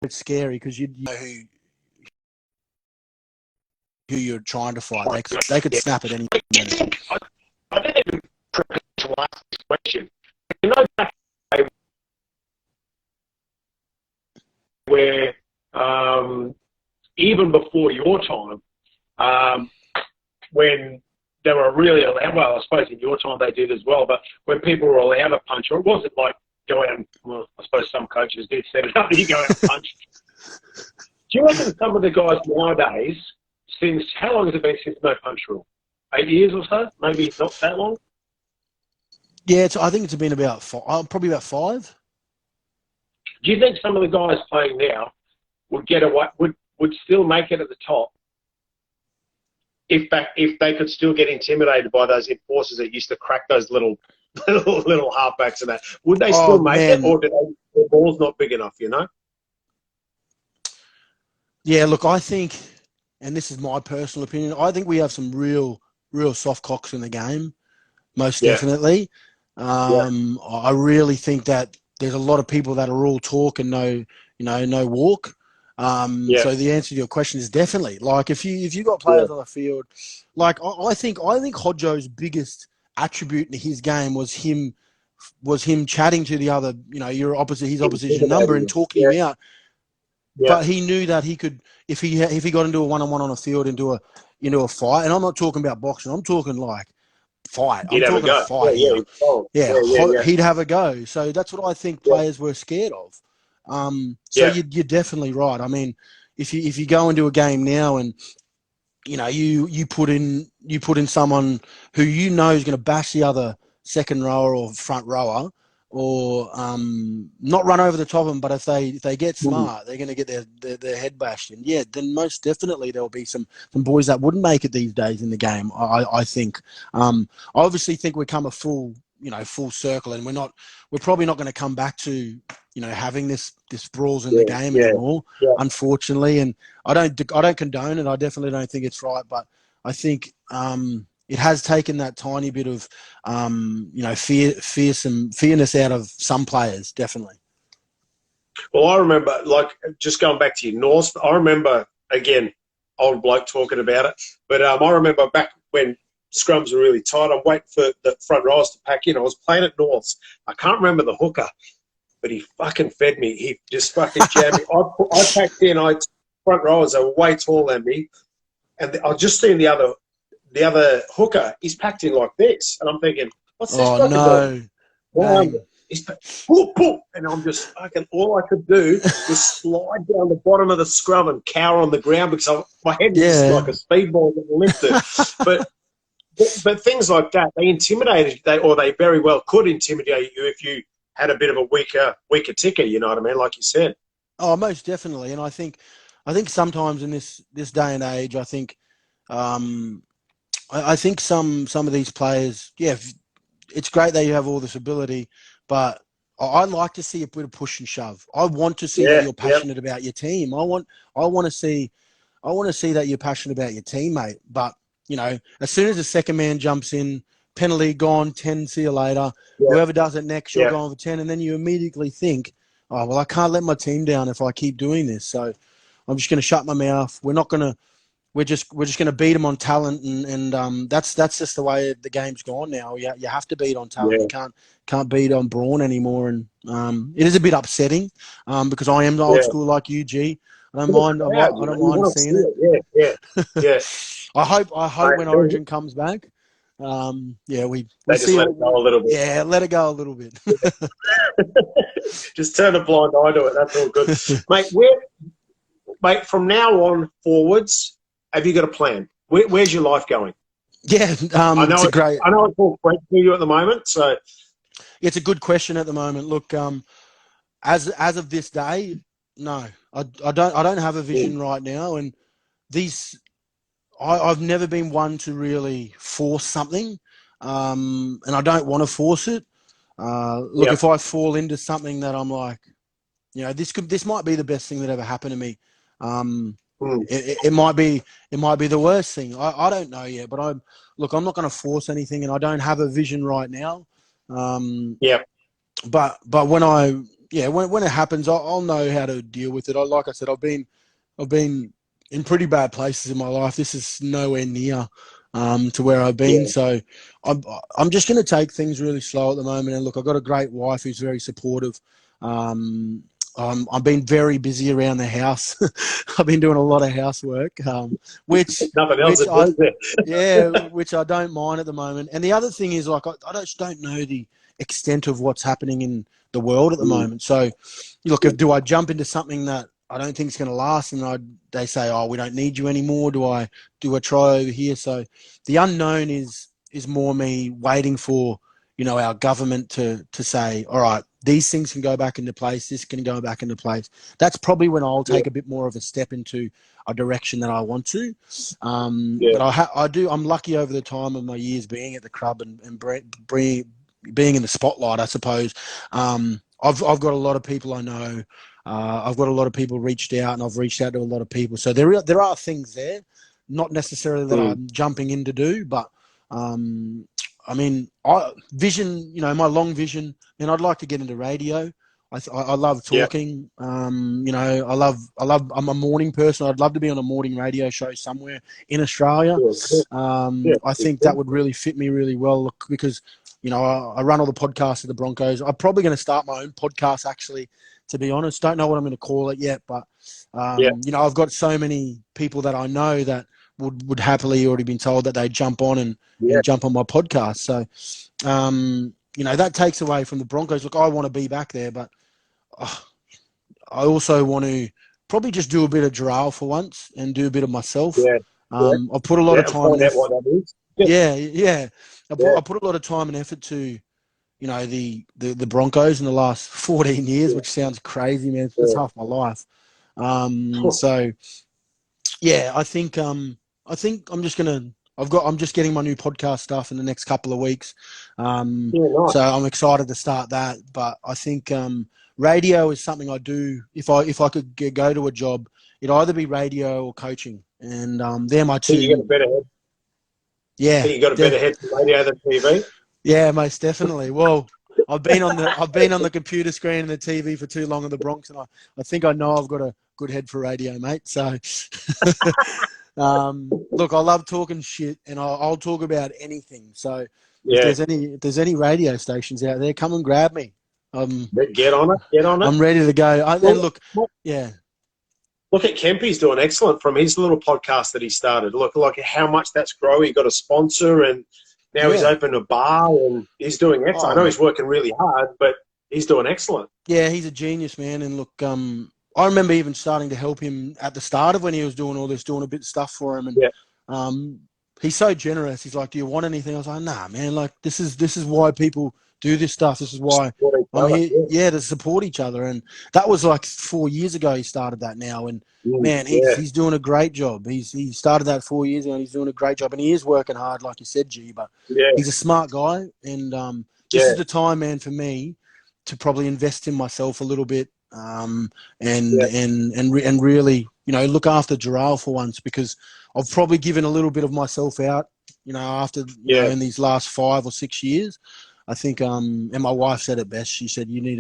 It's scary because you know who you're trying to fight. They could snap at any minute. I didn't even prepare to ask this question. Back where even before your time, when they were really allowed, well, I suppose in your time they did as well, but when people were allowed to punch, or it wasn't like go out and, well, I suppose some coaches did set it up that you go out and punch. Do you reckon some of the guys nowadays, how long has it been since no punch rule? 8 years or so? Maybe not that long? Yeah, I think it's been about probably about 5. Do you think some of the guys playing now would get away, would still make it at the top if they could still get intimidated by those enforcers that used to crack those little halfbacks and that? Would they still make it, or do their ball's not big enough? Yeah, look, I think, and this is my personal opinion, I think we have some real soft cocks in the game, most definitely. I really think that there's a lot of people that are all talk and no walk. So the answer to your question is definitely, like, if you got players on the field, like I think Hodjo's biggest attribute in his game was him chatting to the other, his opposition number and talking him out. But he knew that he could, if he got into a one-on-one on a field, into a fight, and I'm not talking about boxing, I'm talking like fight. I'm talking a fight. He'd have a go. So that's what I think players were scared of. You're definitely right. I mean, if you go into a game now and you put in someone who is going to bash the other second rower or front rower, or not run over the top of them, but if they get smart, they're going to get their head bashed in. Yeah, then most definitely there'll be some boys that wouldn't make it these days in the game. I think. I obviously think we've come a full circle, and we're probably not going to come back to having this brawls in the game anymore, unfortunately. And I don't condone it. I definitely don't think it's right, but I think it has taken that tiny bit of fearness out of some players, definitely. Well, I remember, like, just going back to your North, I remember, again, old bloke talking about it, but I remember back when scrums were really tight, I'm waiting for the front rows to pack in. I was playing at Norths. I can't remember the hooker, but he fucking fed me. He just fucking jammed me. I packed in. Front rowers, they were way taller than me, and I just seen the other hooker. He's packed in like this, and I'm thinking, what's this? Oh no! He's boop, boop, and I'm just fucking. All I could do was slide down the bottom of the scrum and cower on the ground because my head was just like a speedball that lifted. But things like that, they intimidated, they very well could intimidate you if you had a bit of a weaker ticker. You know what I mean? Like you said. Oh, most definitely. And I think sometimes in this day and age, I think some of these players, it's great that you have all this ability, but I like to see a bit of push and shove. I want to see that you're passionate about your team. I want to see that you're passionate about your teammate. But as soon as the second man jumps in, penalty gone, 10, see you later. Whoever does it next, you're going for 10, and then you immediately think, oh well, I can't let my team down if I keep doing this. So I'm just going to shut my mouth. We're just going to beat them on talent, and that's just the way the game's gone now. You have to beat on talent. You can't beat on brawn anymore, and it is a bit upsetting because I am the old school like you, G. I don't mind seeing it. Yeah. I hope when Origin comes back, we just let it go a little bit. Yeah, let it go a little bit. Just turn a blind eye to it. That's all good, mate. From now on forwards, have you got a plan? Where's your life going? Yeah, I know it's all great for you at the moment. So it's a good question at the moment. Look, as of this day, no, I don't have a vision right now, and I've never been one to really force something, and I don't want to force it. Look, if I fall into something that I'm like, this might be the best thing that ever happened to me. It might be the worst thing. I don't know yet, but I'm not going to force anything, and I don't have a vision right now. But when when it happens, I'll know how to deal with it. Like I said, I've been in pretty bad places in my life. This is nowhere near to where I've been. So I'm just going to take things really slow at the moment. And look, I've got a great wife who's very supportive. I've been very busy around the house. I've been doing a lot of housework, which I don't mind at the moment. And the other thing is, like, I just don't know the extent of what's happening in the world at the moment. So, look, do I jump into something that I don't think is going to last, and they say, "Oh, we don't need you anymore"? Do I try over here? So, the unknown is more me waiting for our government to say, "All right, these things can go back into place. This can go back into place." That's probably when I'll take a bit more of a step into a direction that I want to. But I'm lucky over the time of my years being at the club and being in the spotlight, I suppose. I've got a lot of people I know. I've got a lot of people reached out, and I've reached out to a lot of people. So there are things there, not necessarily that I'm jumping in to do, but I mean, vision. My long vision. And I'd like to get into radio. I love talking. I'm a morning person. I'd love to be on a morning radio show somewhere in Australia. I think that would really fit me really well because, I run all the podcasts of the Broncos. I'm probably going to start my own podcast, actually, to be honest. Don't know what I'm going to call it yet, but, I've got so many people that I know that would happily already been told that they'd jump on and jump on my podcast. So, that takes away from the Broncos. Look, I want to be back there, but I also want to probably just do a bit of Jharal for once and do a bit of myself. I've put a lot of time and effort. I put a lot of time and effort to, the Broncos in the last 14 years, which sounds crazy, man. It's half my life. So, I think I'm just gonna. I'm just getting my new podcast stuff in the next couple of weeks. Nice. So I'm excited to start that. But I think radio is something I do. If I could go to a job, it'd either be radio or coaching, and they're my two. You got a better head. Yeah, you got a better head for radio than TV. Yeah, most definitely. Well, I've been on the computer screen and the TV for too long in the Bronx, and I think I know I've got a good head for radio, mate. So, look, I love talking shit, and I'll talk about anything. So, if there's any radio stations out there, come and grab me. Get on it. I'm ready to go. Look at Kempy. He's doing excellent from his little podcast that he started. Look, like how much that's growing. He got a sponsor, and now he's opened a bar, and he's doing excellent. I know he's working really hard, but he's doing excellent. Yeah, he's a genius, man. And look, I remember even starting to help him at the start of when he was doing all this, doing a bit of stuff for him. And he's so generous. He's like, "Do you want anything?" I was like, "Nah, man. Like this is why people do this stuff. This is why I'm here, to support each other." And that was like 4 years ago. He started that now, and man, he's doing a great job. He started that 4 years ago, and he's doing a great job. And he is working hard, like you said, G. But he's a smart guy, and this is the time, man, for me to probably invest in myself a little bit, and really, look after Jharal for once, because I've probably given a little bit of myself out, after in these last 5 or 6 years. I think, and my wife said it best. She said, you need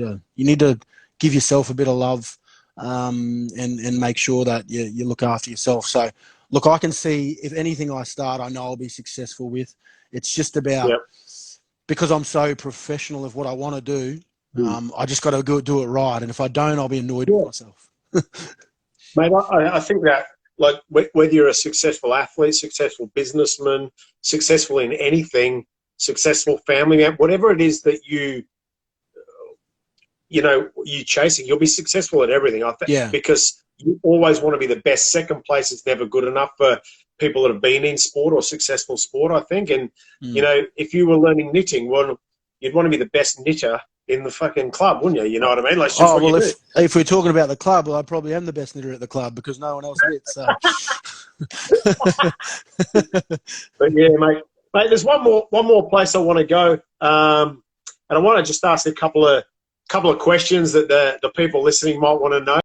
to give yourself a bit of love, and make sure that you look after yourself. So, look, I can see if anything I start, I know I'll be successful with. It's just about, because I'm so professional of what I want to do, I just got to go do it right. And if I don't, I'll be annoyed with myself. Mate, I think that, like, whether you're a successful athlete, successful businessman, successful in anything, successful family man, whatever it is that you're chasing, you'll be successful at everything. I think, because you always want to be the best. Second place is never good enough for people that have been in sport or successful sport, I think. And, if you were learning knitting, well, you'd want to be the best knitter in the fucking club, wouldn't you? You know what I mean? Like, if we're talking about the club, well, I probably am the best knitter at the club because no one else knits. So. But yeah, mate, there's one more place I want to go, and I want to just ask a couple of questions that the people listening might want to know.